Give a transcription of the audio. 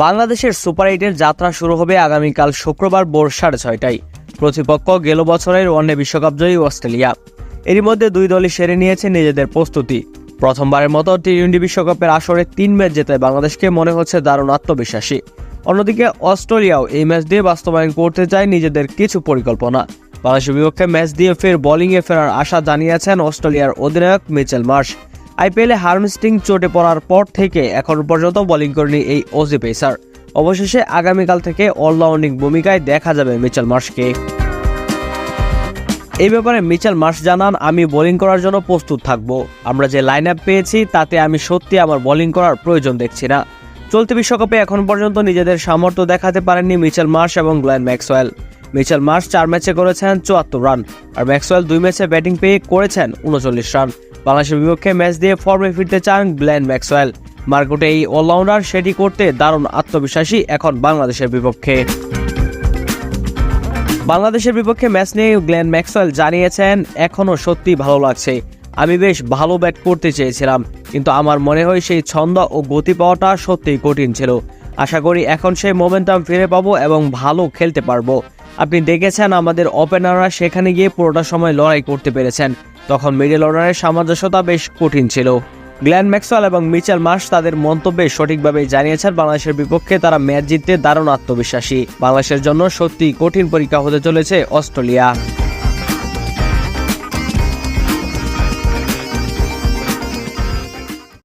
বাংলাদেশের সুপার 8-এর যাত্রা শুরু হবে আগামীকাল শুক্রবার ভোর 6:30টায়। প্রতিপক্ষ গেল বছরের ওয়ানডে বিশ্বকাপ জয়ী অস্ট্রেলিয়া। এরই মধ্যে দুই দলই সেরে নিয়েছে নিজেদের প্রস্তুতি। প্রথমবারের মতো টি-20 বিশ্বকাপের আসরে 3 ম্যাচ জেতায় বাংলাদেশকে মনে হচ্ছে দারুণ আত্মবিশ্বাসী। অন্যদিকে অস্ট্রেলিয়াও এই ম্যাচ দিয়ে বাস্তবায়ন করতে চায় নিজেদের কিছু পরিকল্পনা। বাংলাদেশের বিপক্ষে ম্যাচ দিয়ে ফের বোলিংয়ে ফেরার আশা জানিয়েছেন অস্ট্রেলিয়ার অধিনায়ক মিচেল মার্শ। আইপিএলে হার্মস্ট্রিং চোটে পড়ার পর থেকে এখন পর্যন্ত বোলিং করেনি এই অজি পেসার। অবশেষে আগামীকাল থেকে অলরাউন্ডিং ভূমিকায় দেখা যাবে মিচেল মার্শকে। এই ব্যাপারে মিচেল মার্শ জানান, আমি বোলিং করার জন্য প্রস্তুত থাকব। আমরা যে লাইন আপ পেয়েছি তাতে আমি সত্যি আমার বোলিং করার প্রয়োজন দেখছি না। চলতি বিশ্বকাপে এখন পর্যন্ত নিজেদের সামর্থ্য দেখাতে পারেননি মিচেল মার্শ এবং গ্লেন ম্যাক্সওয়েল। মিচেল মার্শ 4 ম্যাচে করেছেন 74 রান, আর ম্যাক্সওয়েল 2 ম্যাচে ব্যাটিং পেয়ে করেছেন 39 রান। বাংলাদেশের বিপক্ষে ম্যাচ দিয়ে ফর্মে ফিরতে চান গ্লেন ম্যাক্সওয়েল। মার্কেটে এই অলরাউন্ডার সেটি করতে দারুণ আত্মবিশ্বাসী এখন বাংলাদেশের বিপক্ষে। বাংলাদেশের বিপক্ষে ম্যাচ নিয়ে গ্লেন ম্যাক্সওয়েল জানিয়েছেন, এখনও সত্যি ভালো লাগছে। আমি বেশ ভালো ব্যাট করতে চেয়েছিলাম, কিন্তু আমার মনে হয় সেই ছন্দ ও গতি পাওয়াটা সত্যিই কঠিন ছিল। আশা করি এখন সেই মোমেন্টাম ফিরে পাবো এবং ভালো খেলতে পারবো। আপনি দেখেছেন আমাদের ওপেনাররা সেখানে গিয়ে পুরোটা সময় লড়াই করতে পেরেছেন। তখন মিডল অর্ডারের সামঞ্জস্যতা বেশ কঠিন ছিল। গ্লেন ম্যাক্সওয়েল এবং মিচেল মার্শ তাদের মন্তব্যে সঠিকভাবে জানিয়েছেন বাংলাদেশের বিপক্ষে তারা ম্যাচ জিততে দারুণ আত্মবিশ্বাসী। বাংলাদেশের জন্য সত্যি কঠিন পরীক্ষা হতে চলেছে অস্ট্রেলিয়া।